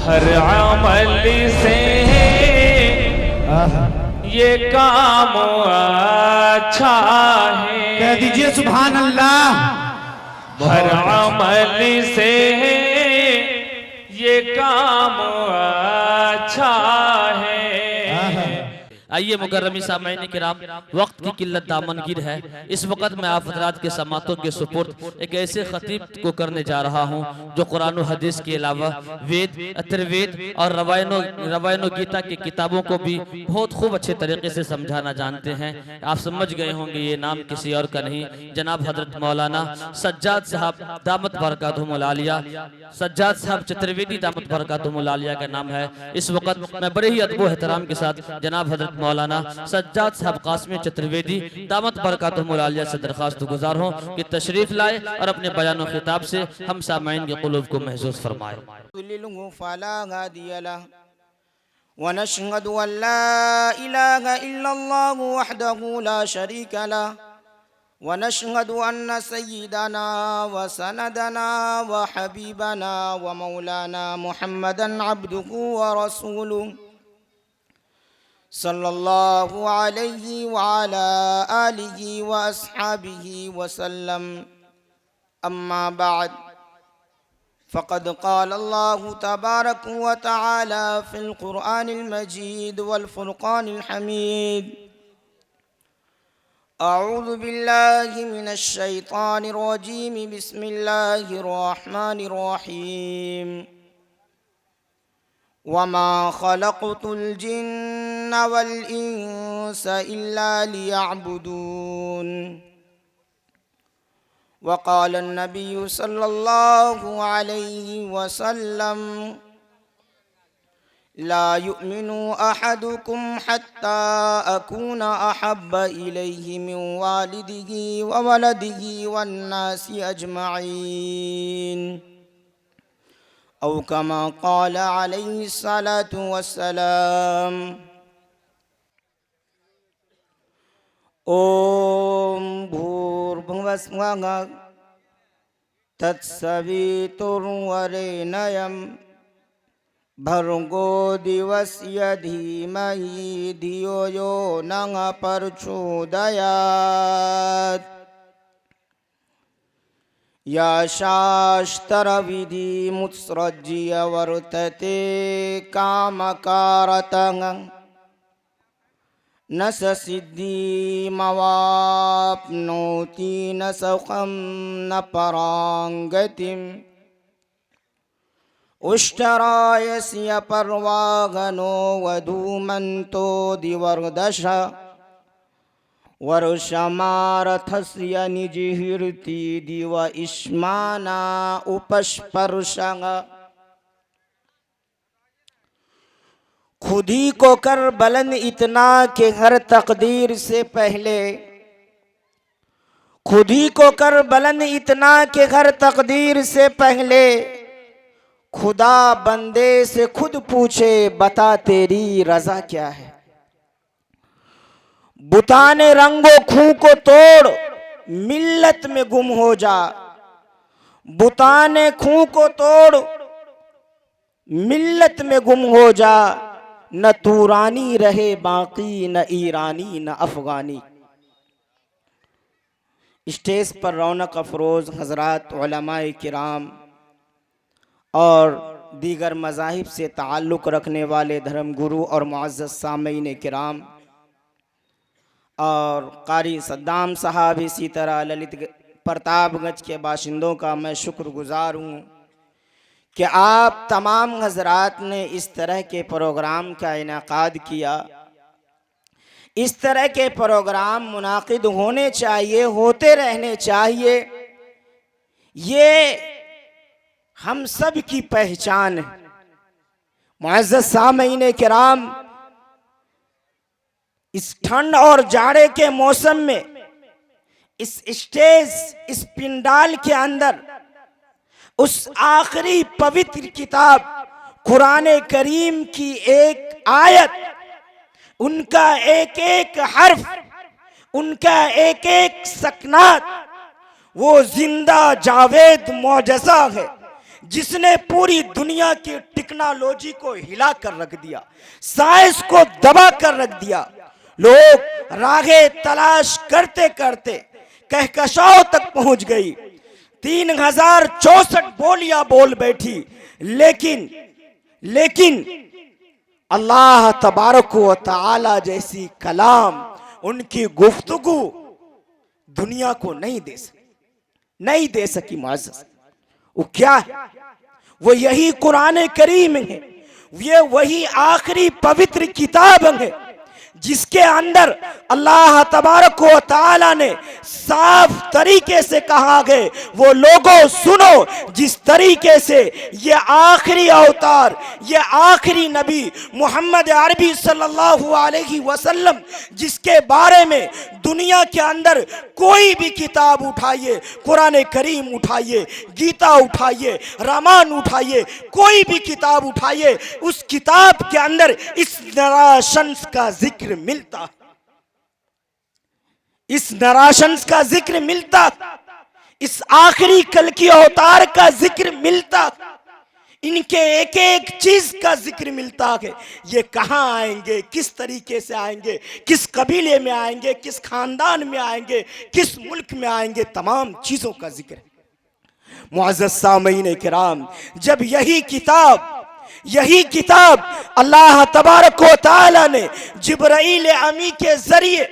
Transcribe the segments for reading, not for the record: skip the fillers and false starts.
हर अमल से ये काम अच्छा है। कह दीजिए सुभान अल्लाह। हर अमल से ये काम अच्छा है। आइए मुकर्रमी सामईन किराम, वक्त की किल्लत दामनगीर है। इस वक्त मैं आप हज़रात के समातों के सुपुर्द एक ऐसे खतीब को करने जा रहा हूँ जो कुरान और हदीस के अलावा वेद, अथर्ववेद और रवायनो गीता की किताबों को भी बहुत खूब अच्छे तरीके से समझाना जानते हैं। आप समझ गए होंगे ये नाम किसी और का नहीं, जनाब हजरत मौलाना सज्जाद साहब दामत बरकातुहुमुल आलिया, सज्जाद साहब चतुर्वेदी दामत बरकातुहुमुल आलिया का नाम है। इस वक्त मैं बड़े ही अदब व एहतराम के साथ जनाब हजरत मौलाना सज्जाद साहब कासमी चतुर्वेदी दामत बरकातुहुमुल आलिया से दरखास्त गुजार हूँ कि तशरीफ लाए और अपने बयान खिताब से हम सामईन के क़ुलूब को महसूस फरमाए। वनशहदु अल्ला इलाहा इल्लल्लाहु वहदहु ला शरीका लह वनशहदु अन्न सय्यिदना व सनदना व हबीबना व मौलाना मुहम्मदन अब्दुहु व रसूलुहु सल्लल्लाहु अलैहि व अला आलिहि व अस्हाबिहि व सल्लम। अम्मा बाद फ़क़द क़ाल अल्लाहु तबारक व तआला फ़िल क़ुरआनिल मजीद वल फ़ुरक़ानिल हमीद। अऊज़ु बिल्लाहि मिनश शैतानिर रजीम, बिस्मिल्लाहिर रहमानिर रहीम। वमा ख़लक़तुल जिन्न वल इंस इल्ला लियअबुदून। वक़ाल नबी सल्लल्लाहु अलैहि वसल्लम ला युमिनु अहदुकुम हत्ता अकूना अहब्ब इलैहि मिन वालिदिही व वलदिही वन्नासि अजमईन। औ कमा क़ाल अलैहि सलातु वस्सलाम। ओम भूर्भुवः स्वः तत्सवितुर्वरेण्यं भर्गो दिवस्य धीमहि धियो यो नः प्रचोदयात्। या शास्त्रविधिमुत्सृज्य वर्तते कामकारतः न स सिद्धिमवाप्नोति न सुखं न पराङ्गतिम्। उष्टरायस्य पर्वागनो वधूमन्तो दिवर्दश वर्षमारथस्य निजिहृति दिव इष्माना उपस्पर्शः। खुद ही को कर बुलंद इतना कि हर तकदीर से पहले, खुद ही को कर बुलंद इतना कि हर तकदीर से पहले खुदा बंदे से खुद पूछे बता तेरी रजा क्या है। बुताने रंगो खूं को तोड़ मिल्लत में गुम हो जा, बुताने खूं को तोड़ मिल्लत में गुम हो जा। न तूरानी रहे बाकी न ईरानी न अफगानी। स्टेज पर रौनक अफरोज हजरात उलमाए किराम और दीगर मज़ाहिब से ताल्लुक़ रखने वाले धर्म गुरु और मुअज़्ज़ज़ सामईन किराम और कारी सद्दाम साहब, इसी तरह ललित प्रतापगंज के बाशिंदों का मैं शुक्रगुजार हूँ कि आप तमाम हजरात ने इस तरह के प्रोग्राम का इनेकाद किया। इस तरह के प्रोग्राम मुनाकिद होने चाहिए, होते रहने चाहिए। ये हम सब की पहचान है। मुअज़्ज़ज़ सामईन किराम, इस ठंड और जाड़े के मौसम में इस स्टेज, इस पिंडाल के अंदर उस आखिरी पवित्र किताब कुरान करीम की एक आयत, उनका एक एक हर्फ, उनका एक एक सकनात वो जिंदा जावेद मौजज़ा है। जिसने पूरी दुनिया की टेक्नोलॉजी को हिला कर रख दिया, साइंस को दबा कर रख दिया। लोग राहे तलाश करते करते कहकशाओं तक पहुंच गई, 3064 बोलियां बोल बैठी, लेकिन अल्लाह तबारक व तआला जैसी कलाम, उनकी गुफ्तगू दुनिया को नहीं दे सकी मुअज़्ज़ज़। वो क्या है? वो यही कुरान करीम है, ये वही आखिरी पवित्र किताब है जिसके अंदर अल्लाह तबारक व तआला ने साफ तरीके से कहा है, वो लोगों सुनो जिस तरीके से ये आखिरी अवतार, ये आखिरी नबी मोहम्मद अरबी सल्लल्लाहु अलैहि वसल्लम, जिसके बारे में दुनिया के अंदर कोई भी किताब उठाइए, कुरान करीम उठाइए, गीता उठाइए, रामायण उठाइए, कोई भी किताब उठाइए, उस किताब के अंदर इस नराशंस का जिक्र मिलता, इस नराशंस का जिक्र मिलता, इस आखिरी कल की अवतार का जिक्र मिलता, इनके एक एक चीज का जिक्र मिलता है। ये कहां आएंगे, किस तरीके से आएंगे, किस कबीले में आएंगे, किस खानदान में आएंगे, किस मुल्क में आएंगे, तमाम चीजों का जिक्र। मुअज़्ज़ज़ सामीन किराम, जब यही किताब अल्लाह तबारक व तआला ने जिब्राईल अमी के जरिए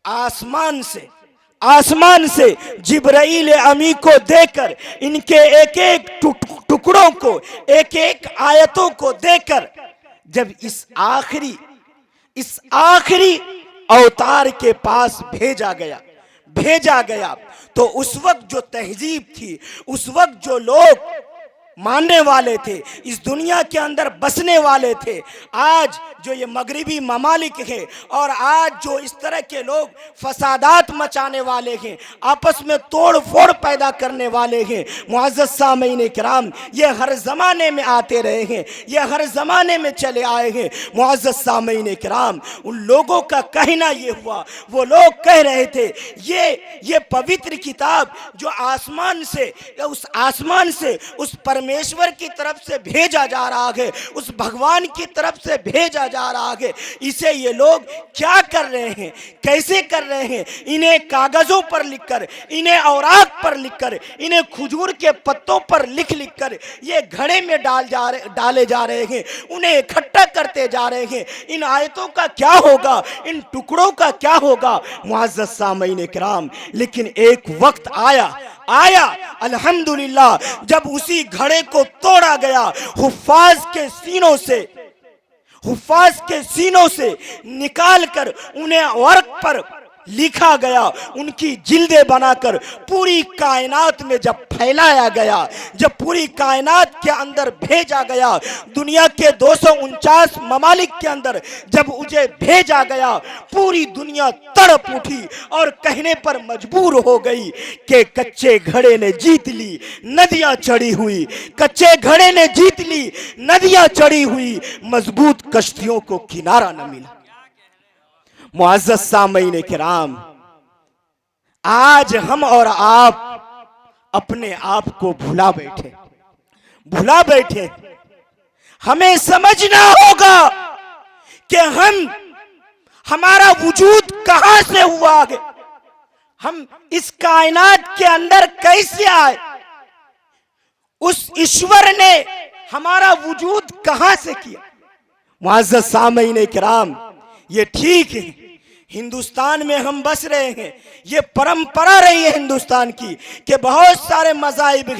आसमान से जिब्राईल अमी को देकर, इनके एक एक टुकड़ों को, एक एक आयतों को देकर, जब इस आखिरी अवतार के पास भेजा गया, तो उस वक्त जो तहजीब थी, उस वक्त जो लोग मानने वाले थे, इस दुनिया के अंदर बसने वाले थे, आज जो ये मगरिबी ममालिक है और आज जो इस तरह के लोग फसादात मचाने वाले हैं, आपस में तोड़ फोड़ पैदा करने वाले हैं, मुअज़्ज़ज़ सामीन किराम, ये हर ज़माने में आते रहे हैं, ये हर ज़माने में चले आए हैं। मुअज़्ज़ज़ सामीन किराम, उन लोगों का कहना ये हुआ, वो लोग कह रहे थे ये पवित्र किताब जो आसमान से उस परमेश्वर की तरफ से भेजा जा रहा है, उस भगवान की तरफ से भेजा जा रहा है, इसे ये लोग क्या कर रहे हैं, कैसे कर रहे हैं? इन्हें कागजों पर लिखकर, इन्हें औराक पर लिखकर, इन्हें खजूर के पत्तों पर लिख कर ये घड़े में डाले जा रहे हैं, उन्हें इकट्ठा करते जा रहे हैं। इन आयतों का क्या होगा, इन टुकड़ों का क्या होगा? मुअज़्ज़ज़ सामीन किराम, लेकिन एक वक्त आया अल्हम्दुलिल्लाह, जब उसी घड़े को तोड़ा गया, हुफ्फाज के सीनों से निकाल कर उन्हें वर्क पर लिखा गया, उनकी जिल्दें बनाकर पूरी कायनात में जब फैलाया गया, जब पूरी कायनात के अंदर भेजा गया, दुनिया के 249 ममालिक के अंदर जब उसे भेजा गया, पूरी दुनिया तड़प उठी और कहने पर मजबूर हो गई कि कच्चे घड़े ने जीत ली, नदियां चढ़ी हुई, कच्चे घड़े ने जीत ली, नदियां चढ़ी हुई, मजबूत कश्तियों को किनारा न मिला। मुअज़्ज़ज़ सामीन किराम, आज हम और आप अपने आप को भुला बैठे। हमें समझना होगा कि हमारा वजूद कहां से हुआ है, हम इस कायनात के अंदर कैसे आए, उस ईश्वर ने हमारा वजूद कहां से किया। मुअज़्ज़ज़ सामीन किराम, ये ठीक है, हिंदुस्तान में हम बस रहे हैं, ये परंपरा रही है हिंदुस्तान की कि बहुत सारे मज़ाहिब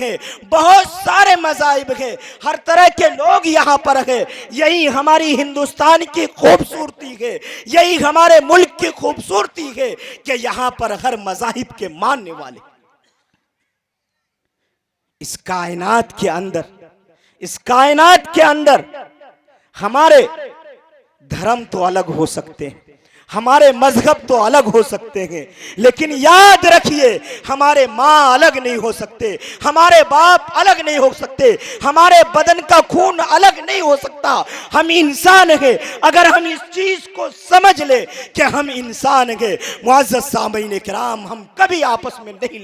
हैं, हर तरह के लोग यहाँ पर हैं। यही हमारी हिंदुस्तान की खूबसूरती है, यही हमारे मुल्क की खूबसूरती है कि यहाँ पर हर मज़ाहिब के मानने वाले। इस कायनात के अंदर हमारे धर्म तो अलग हो सकते हैं, हमारे मजहब तो अलग हो सकते हैं, लेकिन याद रखिए, हमारे माँ अलग नहीं हो सकते, हमारे बाप अलग नहीं हो सकते, हमारे बदन का खून अलग नहीं हो सकता। हम इंसान हैं। अगर हम इस चीज को समझ ले कि हम इंसान हैं, मुअज़्ज़ज़ सामीन किराम, हम कभी आपस में नहीं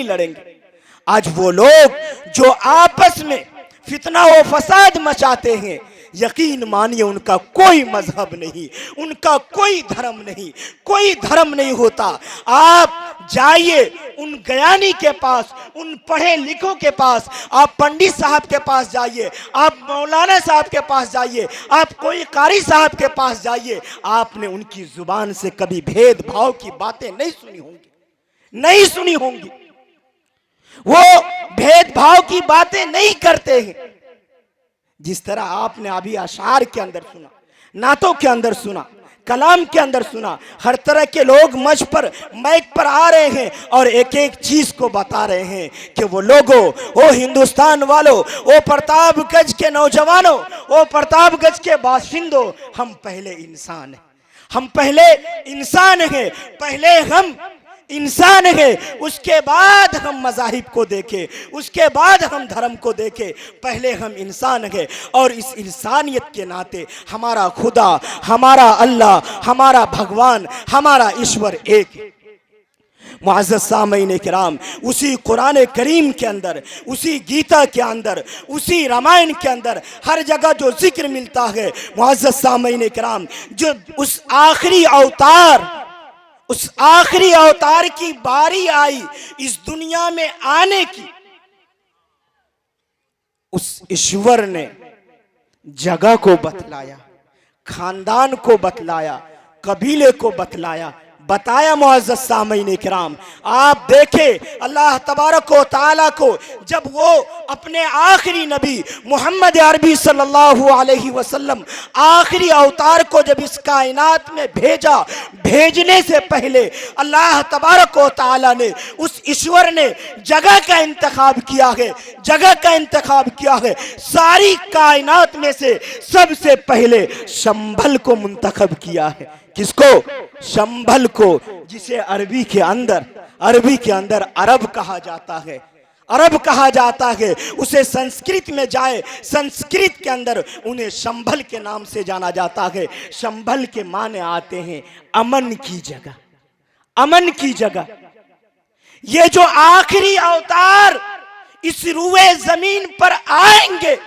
लड़ेंगे। आज वो लोग जो आपस में फितना व फसाद मचाते हैं, यकीन मानिए उनका कोई मजहब नहीं, उनका कोई धर्म नहीं होता। आप जाइए उन ज्ञानी के पास, उन पढ़े लिखों के पास, आप पंडित साहब के पास जाइए, आप मौलाना साहब के पास जाइए, आप कोई कारी साहब के पास जाइए, आपने उनकी जुबान से कभी भेदभाव की बातें नहीं सुनी होंगी। वो भेदभाव की बातें नहीं करते हैं। जिस तरह आपने अभी अशार के अंदर सुना, नातों के अंदर सुना, कलाम के अंदर सुना, हर तरह के लोग मंच पर माइक पर आ रहे हैं और एक एक चीज को बता रहे हैं कि वो लोगों, ओ हिंदुस्तान वालों, ओ प्रतापगंज के नौजवानों, ओ प्रतापगंज के बाशिंदों, हम पहले इंसान हैं, इंसान है, उसके बाद हम मज़ाहिब को देखें, उसके बाद हम धर्म को देखें, पहले हम इंसान हैं। और इस इंसानियत के नाते हमारा खुदा, हमारा अल्लाह, हमारा भगवान, हमारा ईश्वर एक है। मुअज़्ज़ज़ सामईन किराम, उसी कुरान करीम के अंदर, उसी गीता के अंदर, उसी रामायण के अंदर हर जगह जो जिक्र मिलता है, मुअज़्ज़ज़ सामईन किराम, जो उस आखिरी अवतार की बारी आई इस दुनिया में आने की, उस ईश्वर ने जगह को बतलाया, खानदान को बतलाया, कबीले को बताया मुअज़्ज़ज़ सामईन किराम। आप देखें अल्लाह तबारक व तआला को जब वो अपने आखिरी नबी मोहम्मद अरबी सल्लल्लाहु अलैहि वसल्लम आखिरी अवतार को जब इस कायनात में भेजा, भेजने से पहले अल्लाह तबारक व तआला ने, उस ईश्वर ने जगह का इंतखाब किया है। सारी कायनात में से सबसे पहले शंभल को मुंतखब किया है। किसको? शंभल को, जिसे अरबी के अंदर अरब कहा जाता है। उसे संस्कृत में जाए, संस्कृत के अंदर उन्हें शंभल के नाम से जाना जाता है। शंभल के माने आते हैं अमन की जगह। ये जो आखिरी अवतार इस रुए जमीन पर आएंगे,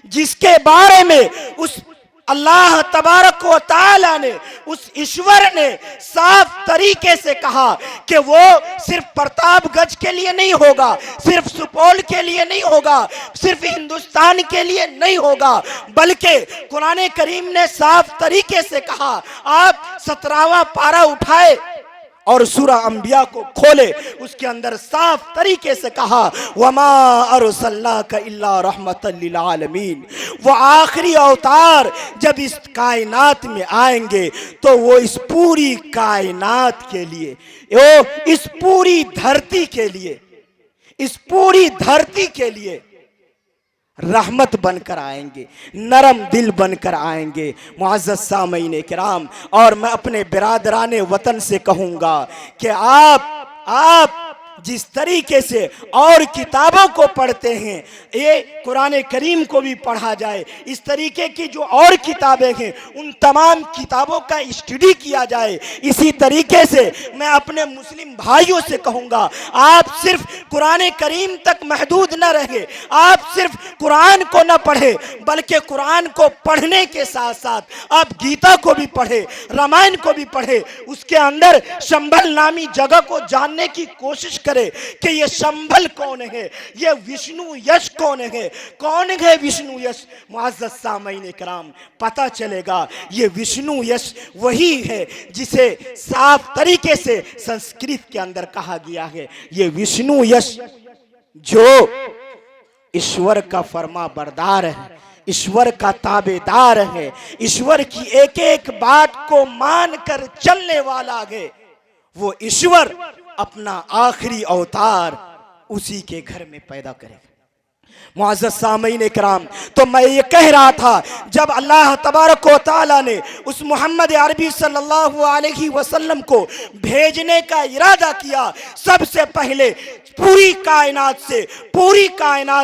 जिसके बारे में उस अल्लाह तबारक व तआला ने, उस ईश्वर ने साफ तरीके से कहा कि वो सिर्फ प्रतापगंज के लिए नहीं होगा, सिर्फ सुपौल के लिए नहीं होगा, सिर्फ हिंदुस्तान के लिए नहीं होगा, बल्कि कुरान करीम ने साफ तरीके से कहा। आप 17वां पारा उठाए और सूरा अंबिया को खोले, उसके अंदर साफ तरीके से कहा वमा अरसलनाका इल्ला रहमतल लिल आलमीन। वो आखिरी अवतार जब इस कायनात में आएंगे तो वो इस पूरी कायनात के लिए, इस पूरी धरती के लिए रहमत बनकर आएंगे, नरम दिल बनकर आएंगे। मुअज़्ज़ज़ सामईन किराम, और मैं अपने बिरादराने वतन से कहूँगा कि आप जिस तरीके से और किताबों को पढ़ते हैं, ये कुरान करीम को भी पढ़ा जाए। इस तरीके की जो और किताबें हैं उन तमाम किताबों का स्टडी किया जाए। इसी तरीके से मैं अपने मुस्लिम भाइयों से कहूँगा, आप सिर्फ कुरान करीम तक महदूद न रहे, आप सिर्फ कुरान को न पढ़े, बल्कि कुरान को पढ़ने के साथ साथ आप गीता को भी पढ़े, रामायण को भी पढ़े। उसके अंदर शंभल नामी जगह को जानने की कोशिश करें कि ये शंभल कौन है, ये विष्णु यश कौन है विष्णु यश। मुअज़्ज़ज़ सामईन किराम, पता चलेगा ये विष्णु यश वही है जिसे साफ तरीके से संस्कृत के अंदर कहा गया है। ये विष्णु यश जो ईश्वर का फरमा बरदार है, ईश्वर का ताबेदार है, ईश्वर की एक एक बात को मानकर चलने वाला है, वो ईश्वर अपना आखिरी अवतार उसी के घर में पैदा करेगा। मुअज़्ज़ज़ सामीन कराम, तो मैं ये कह रहा था, जब अल्लाह तबारक व तआला ने उस मोहम्मद अरबी सल्लल्लाहु अलैहि वसल्लम को भेजने का इरादा किया, सबसे पहले पूरी कायनात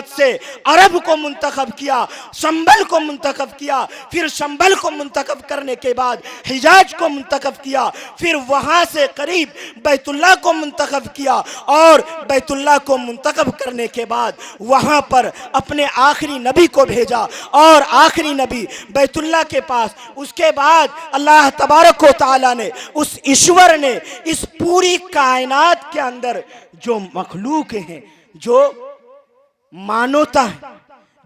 से अरब को मुंतखब किया, संभल को मुंतखब किया, फिर संभल को मुंतखब करने के बाद हिजाज को मुंतखब किया, फिर वहाँ से करीब बैतुल्लाह को मुंतखब किया, और बैतुल्लाह को मुंतखब करने के बाद वहाँ पर अपने आखिरी नबी को भेजा, और आखिरी नबी बैतुल्लाह के पास। उसके बाद अल्लाह तबारक व तआला ने, उस ईश्वर ने इस पूरी कायनात के अंदर जो मखलूक हैं, जो मानवता है,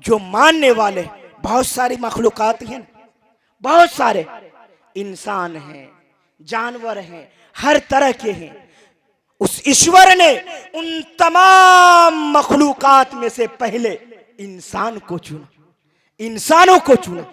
जो मानने वाले, बहुत सारी मखलूकात हैं, बहुत सारे इंसान हैं, जानवर हैं, हर तरह के हैं। उस ईश्वर ने उन तमाम मखलूकात में से पहले इंसान को चुना, इंसानों को चुना,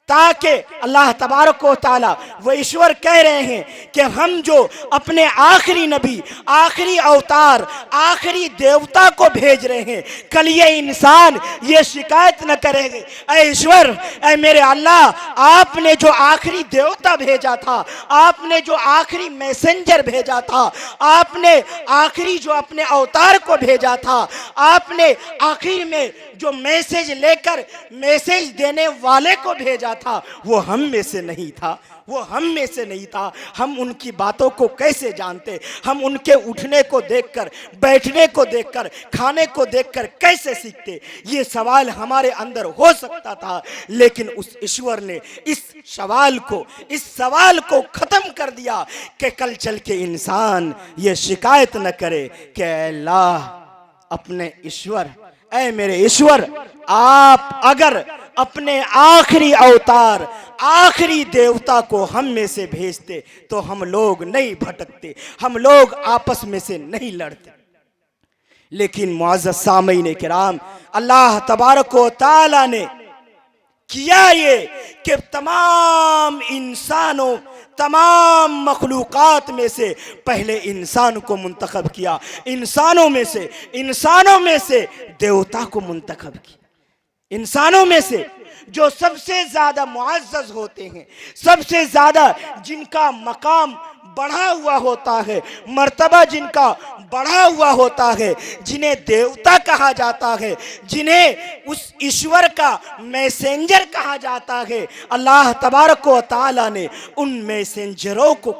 ताकि अल्लाह तबारक व तआला वो ईश्वर कह रहे हैं कि हम जो अपने आखिरी नबी, आखिरी अवतार, आखिरी देवता को भेज रहे हैं, कल ये इंसान ये शिकायत न करेंगे, ऐ ईश्वर, ऐ मेरे अल्लाह, आपने जो आखिरी देवता भेजा था, आपने जो आखिरी मैसेंजर भेजा था, आपने आखिरी जो अपने अवतार को भेजा था, आपने आखिर में जो मैसेज लेकर मैसेज देने वाले को भेजा था, वो हम में से नहीं था, वो हम में से नहीं था। हम उनकी बातों को कैसे जानते? हम उनके उठने को देखकर, बैठने को देखकर, खाने को देखकर कैसे सीखते? ये सवाल हमारे अंदर हो सकता था, लेकिन उस ईश्वर ने इस सवाल को खत्म कर दिया कि कल चल के इंसान ये शिकायत न करे कि अल्लाह, अपने ईश्वर, ऐ मेरे ईश्वर, आप अगर अपने आखिरी अवतार, आखिरी देवता को हम में से भेजते तो हम लोग नहीं भटकते, हम लोग आपस में से नहीं लड़ते। लेकिन मुअज़्ज़ज़ सामीन किराम, अल्लाह तबारक व तआला ने किया ये कि तमाम इंसानों, तमाम मखलूकात में से पहले इंसान को मुंतखब किया, इंसानों में से देवता को मुंतखब किया, इंसानों में से जो सबसे ज्यादा मुअज़्ज़ज़ होते हैं, सबसे ज्यादा जिनका मकाम बढ़ा हुआ होता है, मर्तबा जिनका बढ़ा हुआ होता है, जिन्हें देवता कहा जाता है, जिन्हें उस ईश्वर का मैसेंजर कहा जाता है, अल्लाह तबारक व तआला ने उन मैसेंजरों को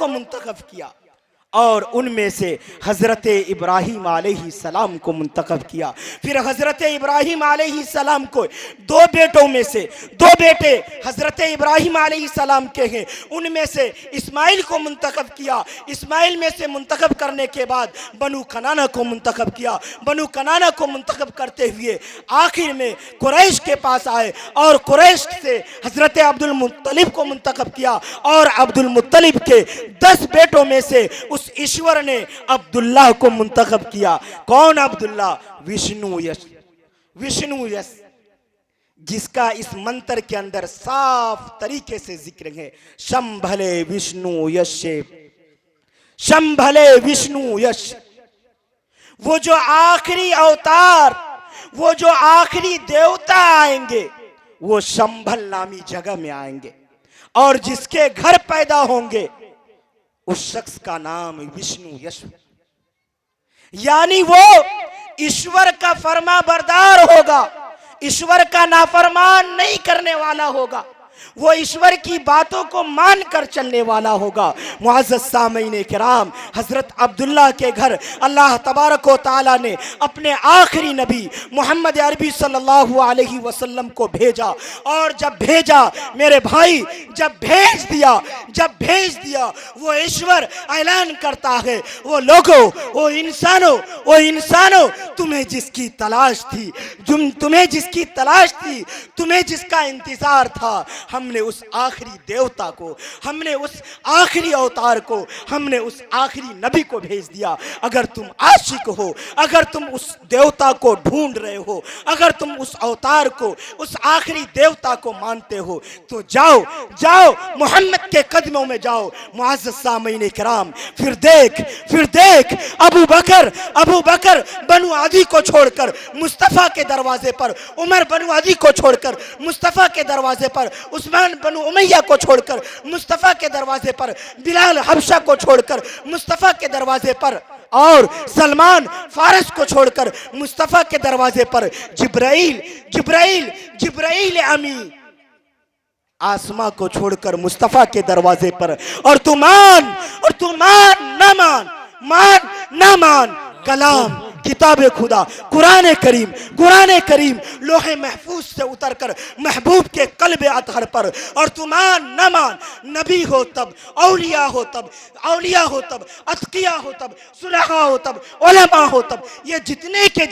मुंतखब किया, और उनमें से हज़रत इब्राहीम अलैहिस्सलाम को मुंतखब किया। फिर हज़रत इब्राहीम अलैहिस्सलाम को दो बेटे हज़रत इब्राहीम अलैहिस्सलाम के हैं, उनमें से इस्माइल को मुंतखब किया। इस्माइल में से मुंतखब करने के बाद बनु कनाना को मुंतखब किया। बनु कनाना को मुंतखब करते हुए आखिर में कुरैश के पास आए, और कुरैश से हज़रत अब्दुल मुत्तलिब को मुंतखब किया, और अब्दुल मुत्तलिब के 10 बेटों में से उस ईश्वर ने अब्दुल्लाह को मुंतखब किया। कौन अब्दुल्लाह? विष्णु यश, जिसका इस मंत्र के अंदर साफ तरीके से जिक्र है, शंभले विष्णु यश। वो जो आखिरी अवतार, वो जो आखिरी देवता आएंगे, वो शंभल नामी जगह में आएंगे, और जिसके घर पैदा होंगे उस शख्स का नाम विष्णु यश, यानी वो ईश्वर का फरमाबरदार होगा, ईश्वर का नाफरमान नहीं करने वाला होगा, वो ईश्वर की बातों को मानकर चलने वाला होगा। मुअज़्ज़ज़ सामीन किराम, हज़रत अब्दुल्लाह के घर अल्लाह तबारक व तआला ने अपने आखिरी नबी मोहम्मद अरबी सल्लल्लाहु अलैहि वसल्लम को भेजा, और जब भेजा मेरे भाई, जब भेज दिया वो ईश्वर ऐलान करता है, वो लोगों, वो इंसानों, तुम्हें जिसकी तलाश थी, तुम्हें जिसका इंतजार था, हमने उस आखिरी देवता को, हमने उस आखिरी अवतार को, हमने उस आखिरी नबी को भेज दिया। अगर तुम आशिक हो, अगर तुम उस देवता को ढूंढ रहे हो, अगर तुम उस अवतार को, उस आखिरी देवता को मानते हो, तो जाओ जाओ मोहम्मद के कदमों में जाओ। मुअज़्ज़ज़ सामीन किराम, फिर देख अबू बकर बनु आदी को छोड़कर मुस्तफ़ा के दरवाजे पर, उमर बनु आदी को छोड़कर मुस्तफ़ा के दरवाजे पर, उस्मान बनु उमैया को छोड़कर मुस्तफ़ा के दरवाजे पर, बिलाल हबशा को छोड़कर मुस्तफ़ा के दरवाजे पर, और सलमान फारस को छोड़कर मुस्तफ़ा के दरवाजे पर, जिब्राइल अमी आसमां को छोड़कर मुस्तफ़ा के दरवाजे पर, और तू मान ना मान कलाम किताब खुदा कुरान करीम लोहे महफूज से उतरकर महबूब के कल्बे अतहर पर, और तू मान न मान नबी हो तब, औलिया हो तब, अतकिया हो तब, सुलहा हो तब, उलमा हो तब, ये जितने के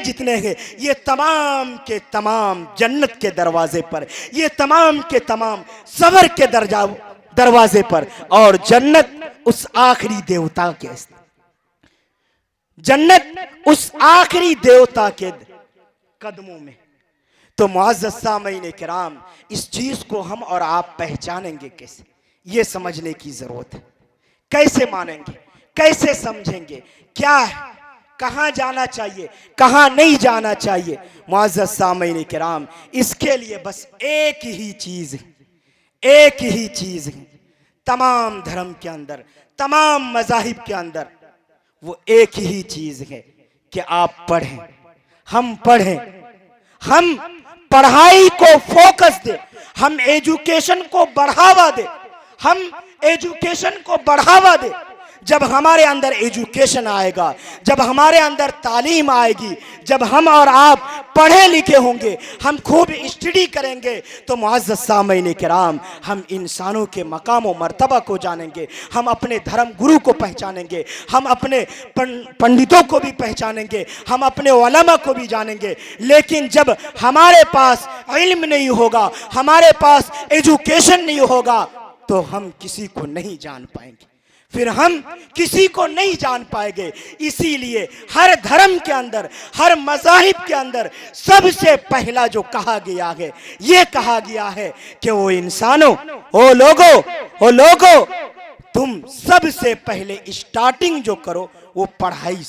जितने हैं ये तमाम के तमाम जन्नत के दरवाजे पर, ये तमाम के तमाम सबर के दरवाजे पर, और जन्नत उस आखिरी देवता के, जन्नत उस आखिरी देवता के कदमों में। तो मुअज़्ज़ज़ सामीन किराम, इस चीज को हम और आप पहचानेंगे कैसे, ये समझने की जरूरत है। कैसे मानेंगे, कैसे समझेंगे, क्या है, कहाँ जाना चाहिए, कहाँ नहीं जाना चाहिए। मुअज़्ज़ज़ सामीन किराम, इसके लिए बस एक ही चीज है तमाम धर्म के अंदर, तमाम मज़ाहिब के अंदर, वो एक ही चीज है कि आप पढ़ें, हम पढ़ाई को फोकस दे, हम एजुकेशन को बढ़ावा दे। जब हमारे अंदर एजुकेशन आएगा, जब हमारे अंदर तालीम आएगी, जब हम और आप पढ़े लिखे होंगे, हम खूब स्टडी करेंगे, तो मुअज़्ज़ज़ सामीन किराम, हम इंसानों के मकाम और मर्तबा को जानेंगे, हम अपने धर्म गुरु को पहचानेंगे, हम अपने पंडितों को भी पहचानेंगे, हम अपने उलमा को भी जानेंगे। लेकिन जब हमारे पास इल्म नहीं होगा, हमारे पास एजुकेशन नहीं होगा, तो हम किसी को नहीं जान पाएंगे, फिर हम किसी को नहीं जान पाएंगे। इसीलिए हर धर्म के अंदर, हर मज़ाहिब के अंदर सबसे पहला जो कहा गया है, ये कहा गया है कि वो इंसानों, ओ लोगो, तुम सबसे पहले स्टार्टिंग जो करो वो पढ़ाई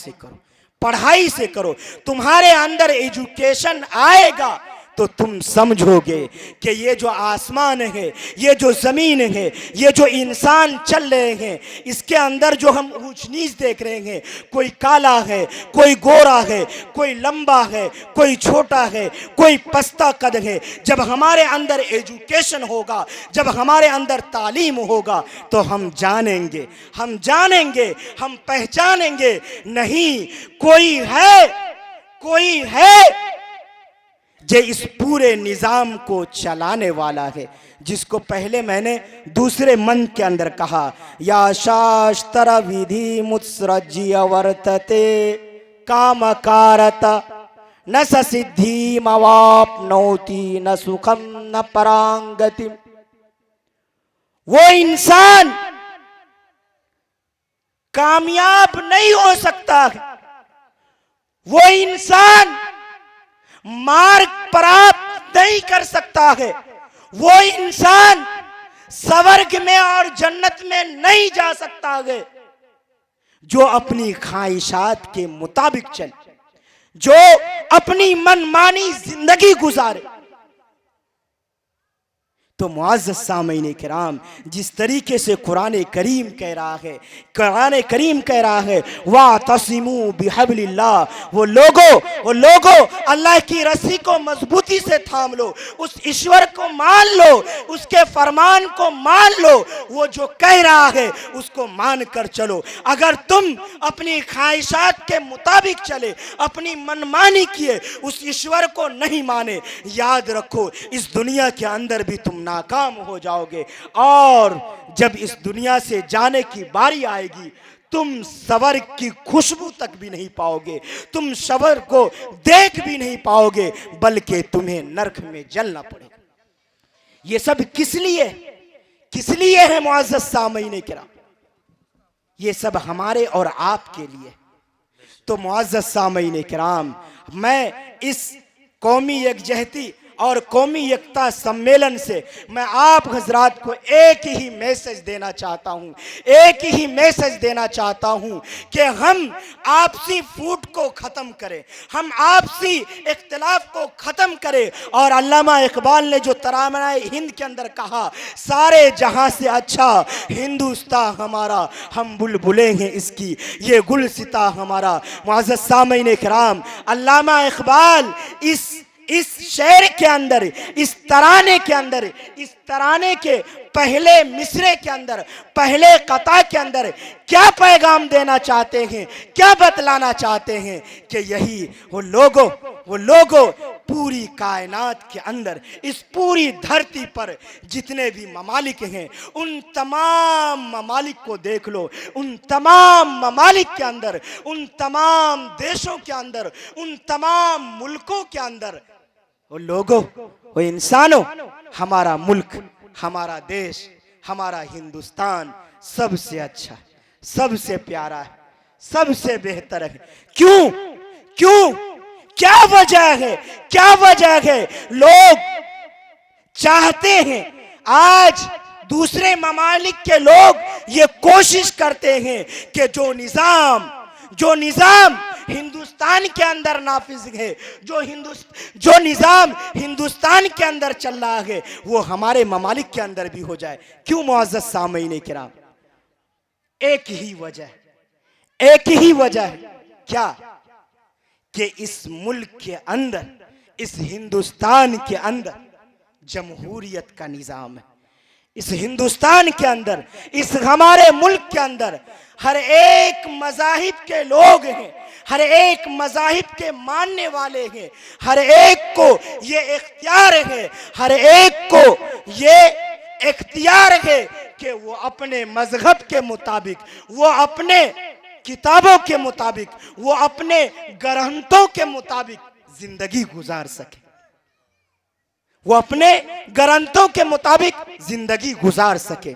से करो। तुम्हारे अंदर एजुकेशन आएगा तो तुम समझोगे कि ये जो आसमान है, ये जो ज़मीन है, ये जो इंसान चल रहे हैं, इसके अंदर जो हम ऊंच नीच देख रहे हैं, कोई काला है, कोई गोरा है, कोई लंबा है, कोई छोटा है, कोई पस्ता कद है। जब हमारे अंदर एजुकेशन होगा, जब हमारे अंदर तालीम होगा, तो हम जानेंगे, हम पहचानेंगे। नहीं, कोई है जो इस पूरे निज़ाम को चलाने वाला है, जिसको पहले मैंने दूसरे मन के अंदर कहा, या शास्त्र विधि मुत्सृज्य वर्तते कामकारता न सिद्धि मवाप्नोति न सुखम न परांगति। वो इंसान कामयाब नहीं हो सकता है, वो इंसान मार्ग प्राप्त नहीं कर सकता है, वो इंसान स्वर्ग में और जन्नत में नहीं जा सकता है जो अपनी ख्वाहिशात के मुताबिक चले, जो अपनी मनमानी जिंदगी गुजारे। तो मुअज़्ज़ज़ सामीन किराम, जिस तरीके से कुरान करीम कह रहा है वातसिमू बिहब्लिल्लाह, वो लोगो अल्लाह की रस्सी को मजबूती से थाम लो, उस ईश्वर को मान लो, उसके फरमान को मान लो, वो जो कह रहा है उसको मान कर चलो। अगर तुम अपनी ख्वाहिशात के मुताबिक चले, अपनी मनमानी किए, उस ईश्वर को नहीं माने, याद रखो इस दुनिया के अंदर भी तुम नाकाम हो जाओगे, और जब इस दुनिया से जाने की बारी आएगी, तुम सबर की खुशबू तक भी नहीं पाओगे, तुम सबर को देख भी नहीं पाओगे, बल्कि तुम्हें नरक में जलना पड़ेगा। ये सब किस लिए है मुअज़्ज़ज़ सामीन किराम? ये सब हमारे और आपके लिए। तो मुअज़्ज़ज़ सामीन किराम, मैं इस कौमी यकजहती और कौमी एकता सम्मेलन से मैं आप हजरात को एक ही मैसेज देना चाहता हूँ, एक ही मैसेज देना चाहता हूँ कि हम आपसी फूट को ख़त्म करें, हम आपसी इख्तिलाफ को ख़त्म करें। और अल्लामा इकबाल ने जो तरानाए हिंद के अंदर कहा, सारे जहाँ से अच्छा हिंदुस्तान हमारा, हम बुलबुलें हैं इसकी, ये गुलसिता हमारा। मुअज़्ज़ज़ सामीन किराम, अल्लामा इकबाल इस शेर के अंदर, इस तराने के अंदर, इस तराने के पहले मिसरे के अंदर, पहले कता के अंदर क्या पैगाम देना चाहते हैं, क्या बतलाना चाहते हैं कि यही वो लोगों पूरी कायनात के अंदर, इस पूरी धरती पर जितने भी ममालिक हैं, उन तमाम ममालिक को देख लो, उन तमाम ममालिक के अंदर, उन तमाम देशों के अंदर, उन तमाम मुल्कों के अंदर वो लोगों, वो इंसानों, हमारा मुल्क, हमारा देश, हमारा हिंदुस्तान सबसे अच्छा, सबसे प्यारा है, सबसे बेहतर है। क्यों? क्या वजह है? लोग चाहते हैं, आज दूसरे ममालिक के लोग ये कोशिश करते हैं कि जो निजाम हिंदुस्तान के अंदर नाफिज है, जो निजाम हिंदुस्तान के अंदर चल रहा है, वो हमारे ममालिक के अंदर भी हो जाए। क्यों मुअज़्ज़ज़ सामीन किराम? एक ही वजह है। क्या? कि इस मुल्क के अंदर, इस हिंदुस्तान के अंदर जमहूरियत का निजाम है। इस हिंदुस्तान के अंदर, इस हमारे मुल्क के अंदर हर एक मज़ाहिब के लोग हैं, हर एक मज़ाहिब के मानने वाले हैं, हर एक को ये इख्तियार है, हर एक को ये इख्तियार है कि वो अपने मज़हब के मुताबिक, वो अपने किताबों के मुताबिक, वो अपने ग्रंथों के मुताबिक जिंदगी गुजार सके, वो अपने ग्रंथों के मुताबिक जिंदगी गुजार सके।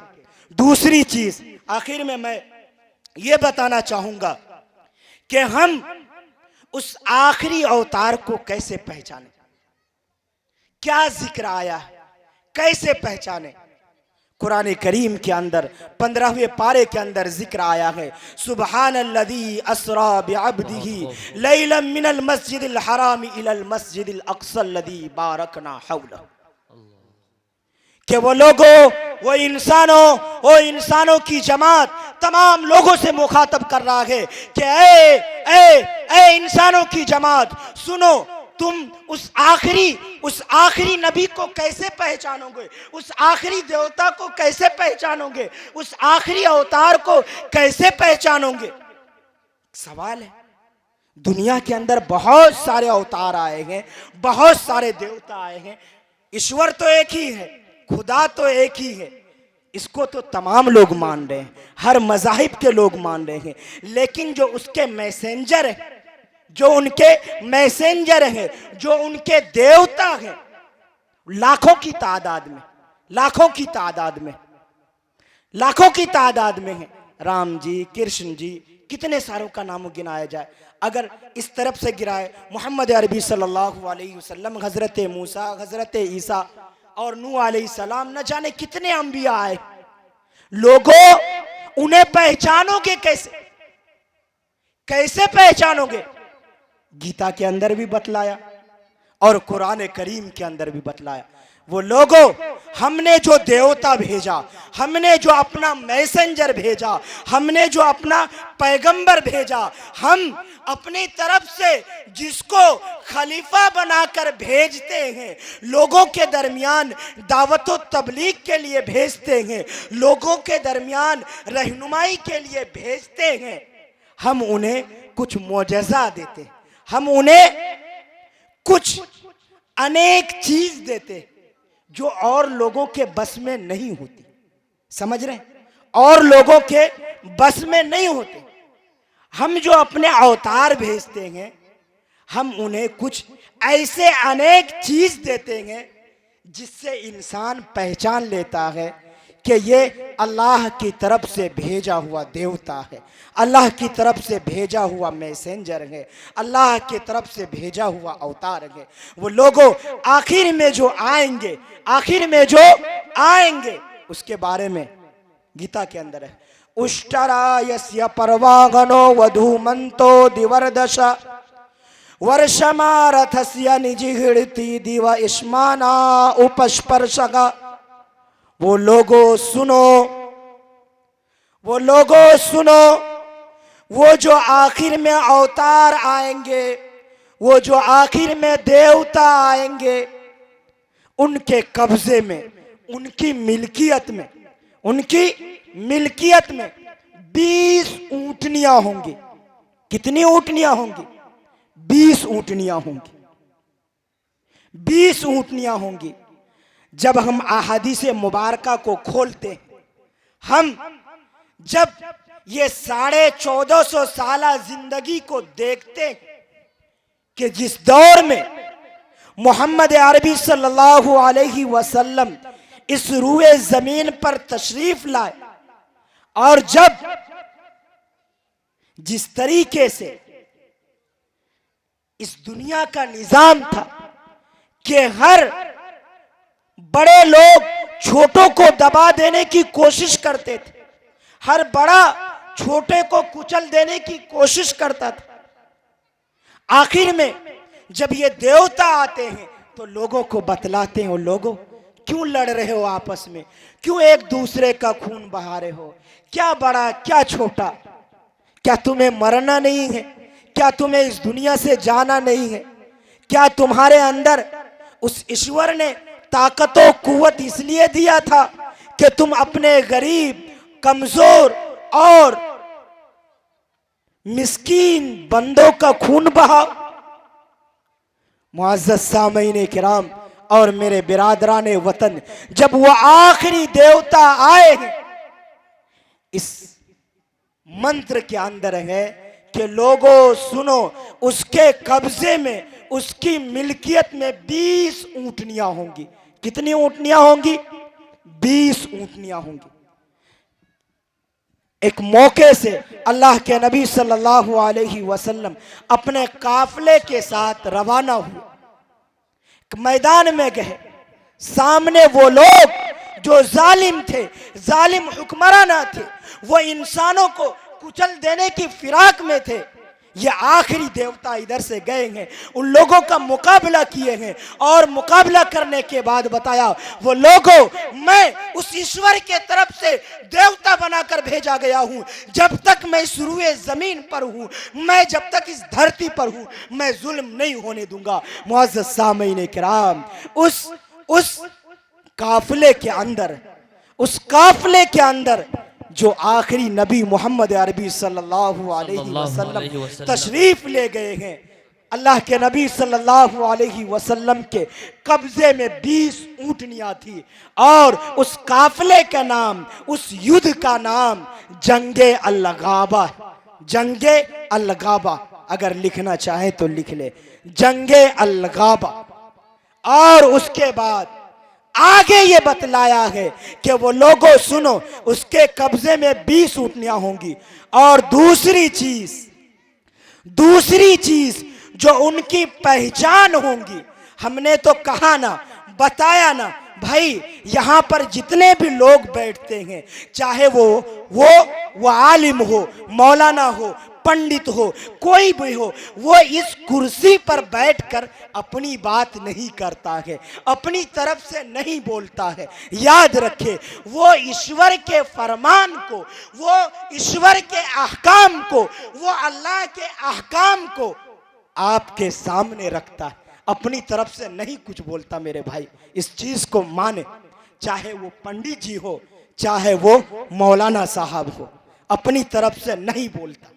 दूसरी चीज आखिर में मैं ये बताना चाहूंगा कि हम उस आखिरी अवतार को कैसे पहचाने, क्या जिक्र आया है, कैसे पहचाने। कुरान करीम के अंदर 15वें पारे के अंदर जिक्र आया है, सुब्हानल्लज़ी अस्रा बिअब्दिही लैलन मिनल मस्जिदिल हराम इलल मस्जिदिल अक़सल्लज़ी बारकना हौलहू। कि वो लोगों, वो इंसानों की जमात तमाम लोगों से मुखातब कर रहा है कि ए इंसानों की जमात सुनो, तुम उस आखिरी नबी को कैसे पहचानोगे, उस आखिरी देवता को कैसे पहचानोगे, उस आखिरी अवतार को कैसे पहचानोगे। सवाल है, दुनिया के अंदर बहुत सारे अवतार आए हैं, बहुत सारे देवता आए हैं, ईश्वर तो एक ही है, खुदा तो एक ही है, इसको तो तमाम लोग मान रहे हैं, हर मज़ाहिब के लोग मान रहे हैं। लेकिन जो उसके मैसेंजर हैं, जो उनके मैसेंजर हैं, जो उनके देवता हैं, लाखों की तादाद में हैं। राम जी, कृष्ण जी, कितने सारों का नाम गिनाया जाए। अगर इस तरफ से गिराए मोहम्मद अरबी सल्लल्लाहु अलैहि वसल्लम, हजरत मूसा, हजरत ईसा और नूह अलैहिस्सलाम, न जाने कितने अंबिया आए। लोगों, उन्हें पहचानोगे कैसे पहचानोगे? गीता के अंदर भी बतलाया और कुरान करीम के अंदर भी बतलाया। वो लोगों, हमने जो देवता भेजा, हमने जो अपना मैसेंजर भेजा, हमने जो अपना पैगंबर भेजा, हम अपनी तरफ से जिसको खलीफा बनाकर भेजते हैं, लोगों के दरमियान दावत व तबलीग के लिए भेजते हैं, लोगों के दरमियान रहनुमाई के लिए भेजते हैं, हम उन्हें कुछ मोजज़ा देते, हम उन्हें कुछ अनेक चीज देते जो और लोगों के बस में नहीं होती। समझ रहे? और लोगों के बस में नहीं होते। हम जो अपने अवतार भेजते हैं, हम उन्हें कुछ ऐसे अनेक चीज देते हैं जिससे इंसान पहचान लेता है कि ये अल्लाह की तरफ से भेजा हुआ देवता है, अल्लाह की तरफ से भेजा हुआ मैसेंजर है, अल्लाह की तरफ से भेजा हुआ अवतार है। वो लोगों आखिर में जो आएंगे, आखिर में जो आएंगे, उसके बारे में गीता के अंदर है, उष्टरा यस्य परवागनो वधूमंतो दिवर्दश वर्षमारथस्य निजिघृति दिव इष्माना उपस्पर्शगा। वो लोगों सुनो, वो लोगों सुनो, वो जो आखिर में अवतार आएंगे, वो जो आखिर में देवता आएंगे, उनके कब्जे में, उनकी मिल्कियत में, उनकी मिल्कियत में 20 ऊंटनियां होंगी। कितनी ऊंटनियां होंगी? 20 ऊंटनियां होंगी। 20 ऊंटनियां होंगी। जब हम अहादीस मुबारका को खोलते हैं, हम जब ये 1450 साल जिंदगी को देखते हैं कि जिस दौर में मोहम्मद अरबी सल्लल्लाहु अलैहि वसल्लम इस रूए जमीन पर तशरीफ लाए, और जब जिस तरीके से इस दुनिया का निजाम था कि हर बड़े लोग छोटों को दबा देने की कोशिश करते थे, हर बड़ा छोटे को कुचल देने की कोशिश करता था, आखिर में जब ये देवता आते हैं तो लोगों को बतलाते हैं, लोगों क्यों लड़ रहे हो आपस में, क्यों एक दूसरे का खून बहा रहे हो, क्या बड़ा क्या छोटा, क्या तुम्हें मरना नहीं है, क्या तुम्हें इस दुनिया से जाना नहीं है, क्या तुम्हारे अंदर उस ईश्वर ने ताकत और कुव्वत इसलिए दिया था कि तुम अपने गरीब, कमजोर और मिस्कीन बंदों का खून बहाओ। मुअज़्ज़ज़ सामीन किराम और मेरे बिरादरान वतन, जब वो आखिरी देवता आए हैं, इस मंत्र के अंदर है कि लोगों सुनो, उसके कब्जे में, उसकी मिल्कियत में 20 ऊंटनियां होंगी। कितनी ऊंटनियां होंगी? 20 ऊंटनियां होंगी। एक मौके से अल्लाह के नबी सल्लल्लाहु अलैहि वसल्लम अपने काफले के साथ रवाना हुए, मैदान में गए। सामने वो लोग जो जालिम थे, जालिम हुक्मरान थे, वो इंसानों को कुचल देने की फिराक में थे। ये आखिरी देवता इधर से गए हैं, उन लोगों का मुकाबला किए हैं, और मुकाबला करने के बाद बताया, वो लोगों, मैं उस ईश्वर के तरफ से देवता बनाकर भेजा गया हूं। जब तक मैं इस रूए जमीन पर हूं, मैं जब तक इस धरती पर हूं, मैं जुल्म नहीं होने दूंगा। मुअज़्ज़ज़ सामीन किराम, उस काफिले के अंदर, उस काफिले के अंदर जो आखिरी नबी मोहम्मद अरबी सल्लल्लाहु अलैहि वसल्लम तशरीफ ले गए हैं, अल्लाह के नबी सल्लल्लाहु अलैहि वसल्लम के कब्जे में 20 ऊंटनियां थी, और उस काफिले का नाम, उस युद्ध का नाम जंगे अल-लगाबा। जंगे अल-लगाबा, अगर लिखना चाहे तो लिख ले, जंगे अल-लगाबा। और उसके बाद आगे ये बतलाया है कि वो लोगों सुनो, उसके कब्जे में 20 ऊंटनियां होंगी। और दूसरी चीज जो उनकी पहचान होंगी, हमने तो कहा ना, बताया ना भाई, यहां पर जितने भी लोग बैठते हैं, चाहे वो आलिम हो, मौलाना हो, पंडित हो, कोई भी हो, वो इस कुर्सी पर बैठकर अपनी बात नहीं करता है, अपनी तरफ से नहीं बोलता है। याद रखे, वो ईश्वर के फरमान को, वो ईश्वर के अहकाम को, वो अल्लाह के अहकाम को आपके सामने रखता है, अपनी तरफ से नहीं कुछ बोलता। मेरे भाई, इस चीज को माने, चाहे वो पंडित जी हो, चाहे वो मौलाना साहब हो, अपनी तरफ से नहीं बोलता।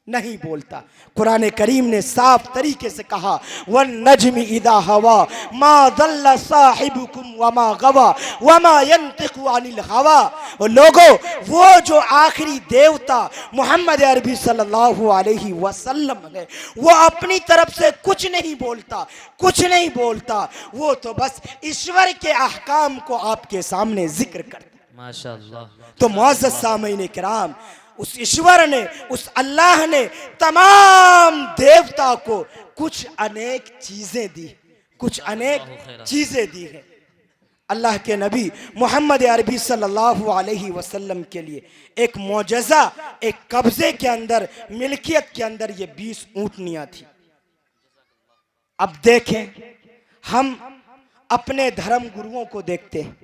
नहीं बोलता। कुरान करीम ने साफ तरीके से कहा, वन नजमी इदा हवा मा दल्ला साहिबुकुम वमा गवा वमा यंतिकु अनिल हवा। और लोगों, वो जो आखिरी देवता मोहम्मद अरबी सल्लल्लाहु अलैहि वसल्लम है, वो अपनी तरफ से कुछ नहीं बोलता, कुछ नहीं बोलता। वो तो बस ईश्वर के अहकाम को आपके सामने जिक्र करता। माशाअल्लाह। तो मुअज़्ज़ज़ सामीन किराम, उस ईश्वर ने, उस अल्लाह ने तमाम देवता को कुछ अनेक चीजें दी, कुछ अनेक चीजें दी हैं। अल्लाह के नबी मोहम्मद अरबी सल्लल्लाहु अलैहि वसल्लम के लिए एक मौजज़ा, एक कब्जे के अंदर, मिल्कियत के अंदर ये 20 ऊँटनियाँ थी। अब देखें, हम अपने धर्म गुरुओं को देखते हैं,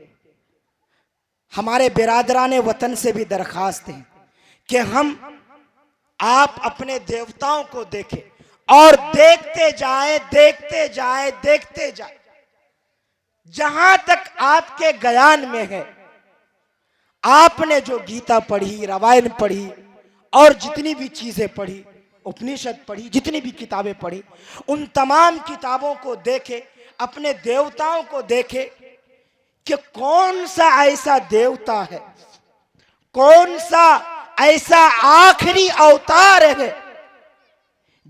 हमारे बिरादरान वतन से भी दरखास्त है कि आप अपने देवताओं को देखें और देखते जाएं, देखते जाएं, देखते जाएं, जहां तक आपके ज्ञान में है। आपने जो गीता पढ़ी, रामायण पढ़ी और जितनी भी चीजें पढ़ी, उपनिषद पढ़ी, जितनी भी किताबें पढ़ी, उन तमाम किताबों को देखे, अपने देवताओं को देखे कि कौन सा ऐसा देवता है, कौन सा ऐसा आखिरी अवतार है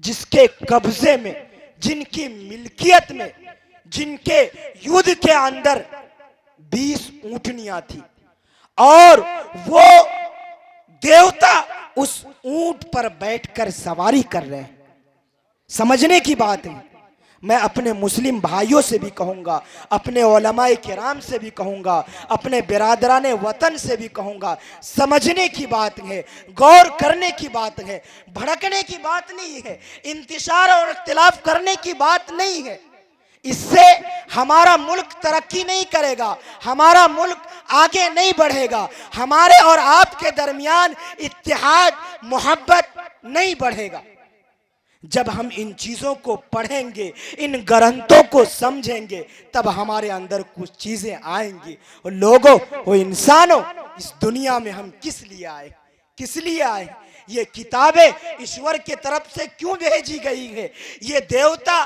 जिसके कब्जे में, जिनकी मिल्कियत में, जिनके युद्ध के अंदर 20 ऊँटनियां थी और वो देवता उस ऊंट पर बैठकर सवारी कर रहे हैं। समझने की बात है। मैं अपने मुस्लिम भाइयों से भी कहूँगा, अपने उलमाए किराम से भी कहूँगा, अपने बिरादरान वतन से भी कहूँगा, समझने की बात है, गौर करने की बात है, भड़कने की बात नहीं है, इंतशार और इख्तिलाफ करने की बात नहीं है। इससे हमारा मुल्क तरक्की नहीं करेगा, हमारा मुल्क आगे नहीं बढ़ेगा, हमारे और आपके दरमियान इत्तेहाद, मोहब्बत नहीं बढ़ेगा। जब हम इन चीजों को पढ़ेंगे, इन ग्रंथों को समझेंगे, तब हमारे अंदर कुछ चीजें आएंगी। और लोगों, वो इंसानों, इस दुनिया में हम किस लिए आए, किस लिए आए? ये किताबें ईश्वर की तरफ से क्यों भेजी गई है? ये देवता,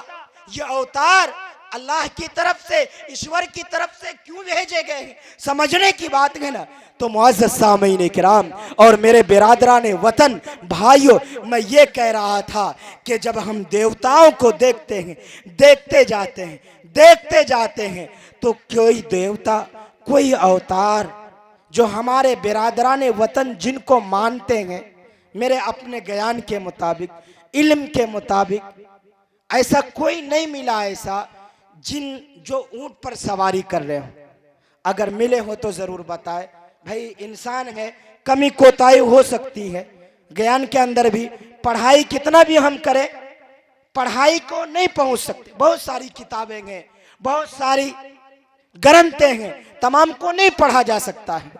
ये अवतार अल्लाह की तरफ से, ईश्वर की तरफ से क्यों भेजे गए हैं? समझने की बात है ना। तो मुअज़्ज़ज़ सामीन किराम और मेरे बिरादरान वतन भाइयों, मैं ये कह रहा था कि जब हम देवताओं को देखते हैं, देखते जाते हैं, देखते जाते हैं, तो कोई देवता, कोई अवतार जो हमारे बिरादरान वतन जिनको मानते हैं, मेरे अपने ज्ञान के मुताबिक, इल्म के मुताबिक, ऐसा कोई नहीं मिला ऐसा जो ऊंट पर सवारी कर रहे हो। अगर मिले हो तो जरूर बताए। भाई इंसान है, कमी कोताही हो सकती है ज्ञान के अंदर भी। पढ़ाई कितना भी हम करें, पढ़ाई को नहीं पहुंच सकते। बहुत सारी किताबें हैं, बहुत सारी ग्रंथें हैं, तमाम को नहीं पढ़ा जा सकता है।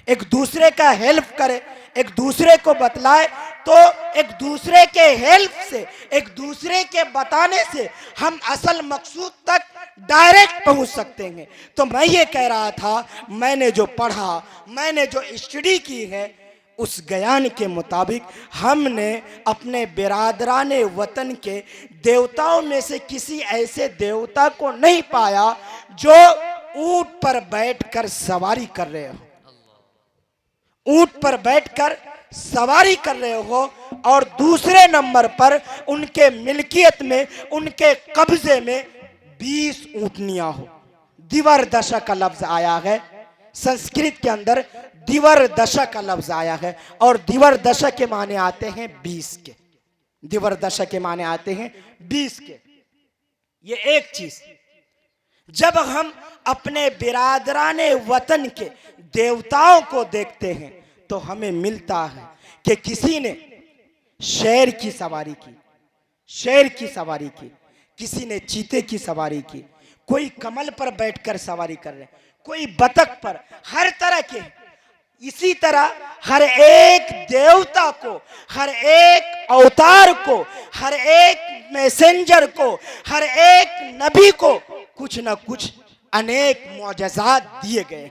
एक दूसरे का हेल्प करे, एक दूसरे को बतलाए, तो एक दूसरे के हेल्प से, एक दूसरे के बताने से हम असल मकसूद तक डायरेक्ट पहुंच सकते हैं। तो मैं ये कह रहा था, मैंने जो पढ़ा, मैंने जो स्टडी की है, उस ज्ञान के मुताबिक हमने अपने बिरादरान वतन के देवताओं में से किसी ऐसे देवता को नहीं पाया जो ऊंट पर बैठकर सवारी कर रहे हो, ऊंट पर बैठकर सवारी कर रहे हो। और दूसरे नंबर पर उनके मिल्कियत में, उनके कब्जे में 20 ऊँटनियां हो। दिवर दशा का लफ्ज आया है संस्कृत के अंदर, दिवर दशा का लफ्ज आया है और दिवर दशा के माने आते हैं 20 के। दिवर दशा के माने आते हैं 20 के। ये एक चीज, जब हम अपने बिरादरान वतन के देवताओं को देखते हैं तो हमें मिलता है कि किसी ने शेर की सवारी की, शेर की सवारी की, किसी ने चीते की सवारी की, कोई कमल पर बैठकर सवारी कर रहे, कोई बतख पर, हर तरह के। इसी तरह हर एक देवता को, हर एक अवतार को, हर एक मैसेंजर को, हर एक नबी को कुछ ना कुछ अनेक मौजज़ात दिए गए।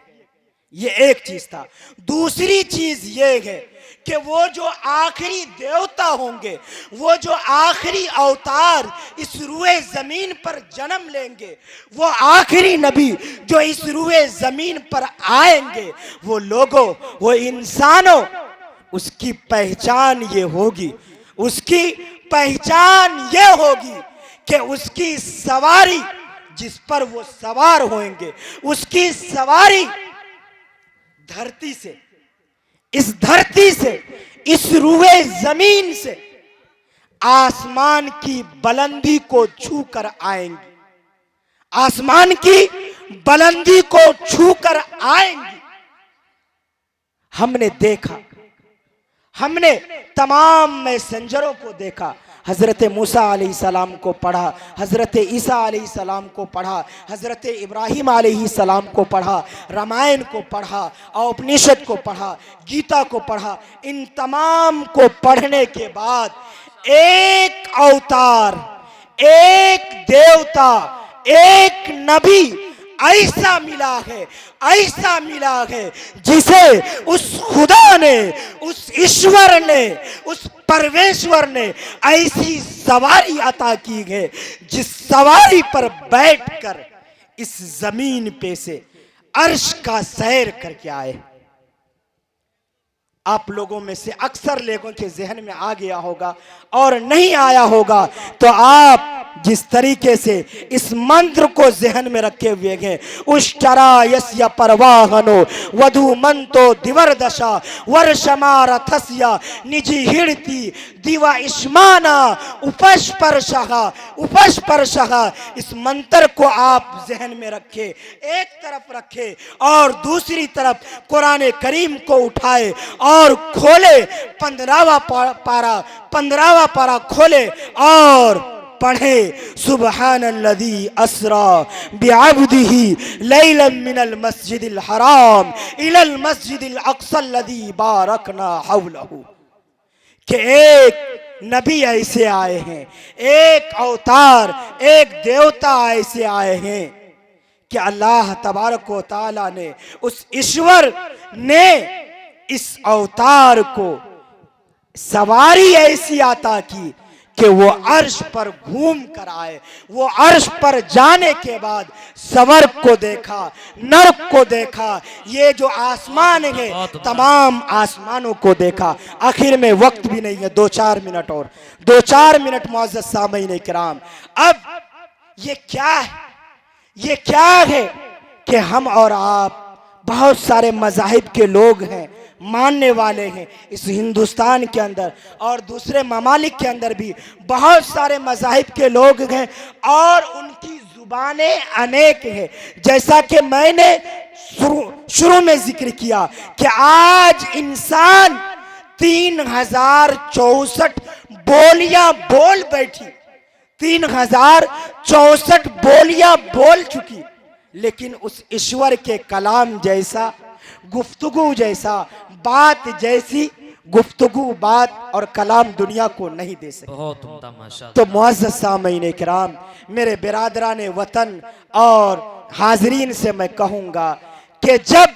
ये एक चीज था। दूसरी चीज ये है कि वो जो आखिरी देवता होंगे, वो जो आखिरी अवतार इस रूए जमीन पर जन्म लेंगे, वो आखिरी नबी जो इस रूए जमीन पर आएंगे, वो लोगों, वो इंसानों, उसकी पहचान ये होगी, उसकी पहचान ये होगी कि उसकी सवारी जिस पर वो सवार होंगे, उसकी सवारी धरती से, इस धरती से, इस रूए जमीन से आसमान की बुलंदी को छू कर आएंगी, आसमान की बुलंदी को छू कर आएंगी। हमने देखा, हमने तमाम मैसेंजरों को देखा, हज़रत मूसा अलैहिस्सलाम को पढ़ा, हज़रत ईसा अलैहिस्सलाम को पढ़ा, हज़रत इब्राहीम अलैहिस्सलाम को पढ़ा, रामायण को पढ़ा, उपनिषद को पढ़ा, गीता को पढ़ा। इन तमाम को पढ़ने के बाद एक अवतार, एक देवता, एक नबी ऐसा मिला है, ऐसा मिला है जिसे उस खुदा ने, उस ईश्वर ने, उस परमेश्वर ने ऐसी सवारी अता की है जिस सवारी पर बैठकर इस जमीन पे से अर्श का सैर करके आए। आप लोगों में से अक्सर लोगों के जहन में आ गया होगा, और नहीं आया होगा तो आप जिस तरीके से इस मंत्र को जहन में रखे हुए हैं, उष्टरा यस्य परवाहनो वधु मंतो दिवर्दशा वर्षमारथस्य निजी हिड़ती दिवा इस्माना उपस्पर्शः उपस्पर्शः। इस मंत्र को आप जहन में रखे, एक तरफ रखे और दूसरी तरफ कुरान करीम को उठाए और खोले, 15वां पारा खोले और पढ़े, सुब्हानल्लज़ी अस्रा बिअब्दिही लैलन मिनल मस्जिदिल हराम इलल मस्जिदिल अक़्सल्लज़ी बारकना हौलहू। कि एक नबी ऐसे आए हैं, एक अवतार, एक देवता ऐसे आए हैं कि अल्लाह तबारक व तआला ने, उस ईश्वर ने इस अवतार को सवारी ऐसी आता की कि वो अर्श पर घूम कर आए। वो अर्श पर जाने के बाद स्वर्ग को देखा, नरक को देखा, ये जो आसमान है तमाम आसमानों को देखा। आखिर में वक्त भी नहीं है, 2-4 मिनट और 2-4 मिनट मुअज़्ज़ज़ सामीन किराम। अब ये क्या है, ये क्या है कि हम और आप, बहुत सारे मज़ाहिब के लोग हैं, मानने वाले हैं इस हिंदुस्तान के अंदर और दूसरे ममालिक के अंदर भी बहुत सारे मज़ाहिब के लोग हैं और उनकी ज़ुबानें अनेक हैं। जैसा कि मैंने शुरू में जिक्र किया कि आज इंसान 3064 बोलियां बोल बैठी, 3064 बोलियां बोल चुकी, लेकिन उस ईश्वर के कलाम जैसा, गुफ्तगू जैसा, बात जैसी गुफ्तगू, बात और कलाम दुनिया को नहीं दे सके। बहुत उम्दा माशाअल्लाह। तो मुअज़्ज़ज़ सामीन किराम, मेरे बिरादरान वतन और हाजरीन से मैं कहूँगा कि जब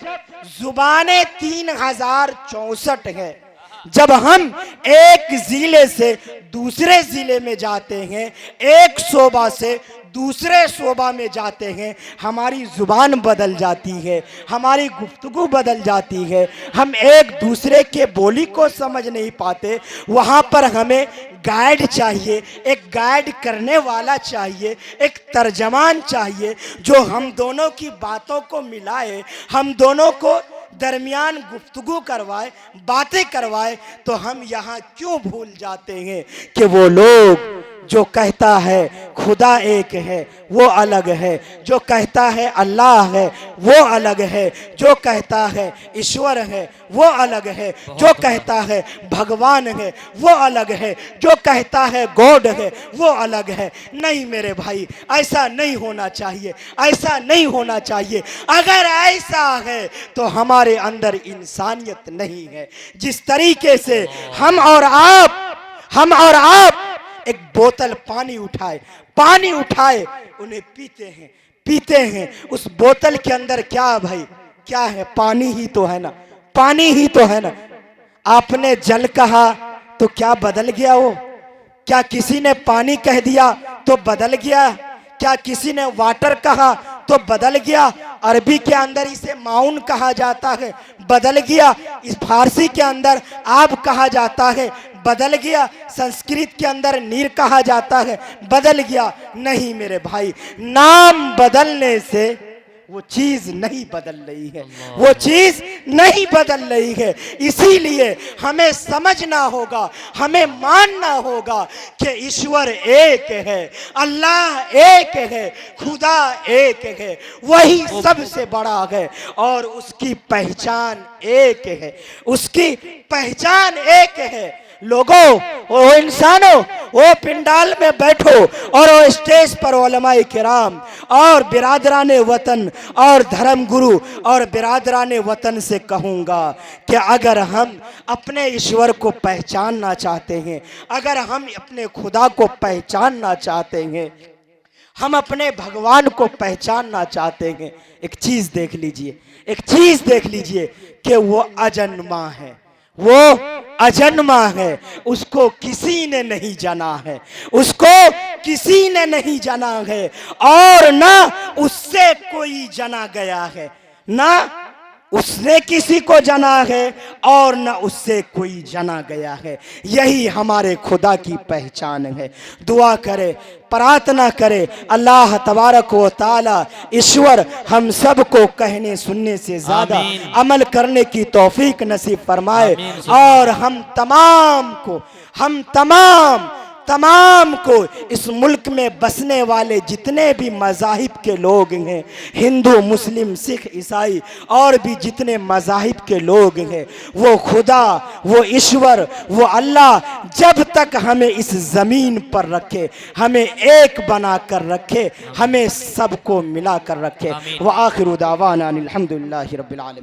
जुबानें 3064 है, जब हम एक जिले से दूसरे जिले में जाते हैं, एक शोबा से दूसरे शोबा में जाते हैं, हमारी ज़ुबान बदल जाती है, हमारी गुफ्तगू बदल जाती है, हम एक दूसरे के बोली को समझ नहीं पाते। वहाँ पर हमें गाइड चाहिए, एक गाइड करने वाला चाहिए, एक तर्जमान चाहिए जो हम दोनों की बातों को मिलाए, हम दोनों को दरमियान गुफ्तगू करवाए, बातें करवाए। तो हम यहाँ क्यों भूल जाते हैं कि वो लोग जो कहता है खुदा एक है वो अलग है, जो कहता है अल्लाह है वो अलग है, जो कहता है ईश्वर है वो अलग है, जो कहता है भगवान है वो अलग है, जो कहता है गॉड है वो अलग है। नहीं मेरे भाई, ऐसा नहीं होना चाहिए, ऐसा नहीं होना चाहिए। अगर ऐसा है तो हमारे अंदर इंसानियत नहीं है। जिस तरीके से हम और आप एक बोतल पानी उठाए उन्हें पीते हैं, उस बोतल के अंदर क्या भाई, क्या है? पानी ही तो है ना, पानी ही तो है ना। आपने जल कहा तो क्या बदल गया वो? क्या किसी ने पानी कह दिया तो बदल गया? क्या किसी ने वाटर कहा तो बदल गया? अरबी के अंदर इसे माउन कहा जाता है, बदल गया। इस फारसी के अंदर आब कहा जाता है, बदल गया। संस्कृत के अंदर नीर कहा जाता है, बदल गया। नहीं मेरे भाई, नाम बदलने से वो चीज नहीं बदल रही है, वो चीज नहीं बदल रही है। इसीलिए हमें समझना होगा, हमें मानना होगा कि ईश्वर एक है, अल्लाह एक है, खुदा एक है, वही सबसे बड़ा है और उसकी पहचान एक है, उसकी पहचान एक है। लोगों, वो इंसानों, वो पिंडाल में बैठो और वो स्टेज पर उलमाए किराम और बिरादराने वतन और धर्म गुरु और बिरादराने वतन से कहूँगा कि अगर हम अपने ईश्वर को पहचानना चाहते हैं, अगर हम अपने खुदा को पहचानना चाहते हैं, हम अपने भगवान को पहचानना चाहते हैं, एक चीज देख लीजिए, एक चीज देख लीजिए कि वो अजन्मा है, वो अजन्मा है। उसको किसी ने नहीं जाना है, उसको किसी ने नहीं जाना है और ना उससे कोई जना गया है, ना उसने किसी को जना है और न उससे कोई जना गया है। यही हमारे खुदा की पहचान है। दुआ करे, प्रार्थना करे, अल्लाह तबारक व तआला ईश्वर हम सब को कहने सुनने से ज्यादा अमल करने की तौफीक नसीब फरमाए और हम तमाम को इस मुल्क में बसने वाले जितने भी मज़ाहिब के लोग हैं, हिंदू, मुस्लिम, सिख, ईसाई और भी जितने मज़ाहिब के लोग हैं, वो खुदा, वो ईश्वर, वो अल्लाह जब तक हमें इस ज़मीन पर रखे, हमें एक बना कर रखे, हमें सबको मिला कर रखे। व आखिरु दावाना अनिल हम्दुलिल्लाहि रब्बिल आलमीन।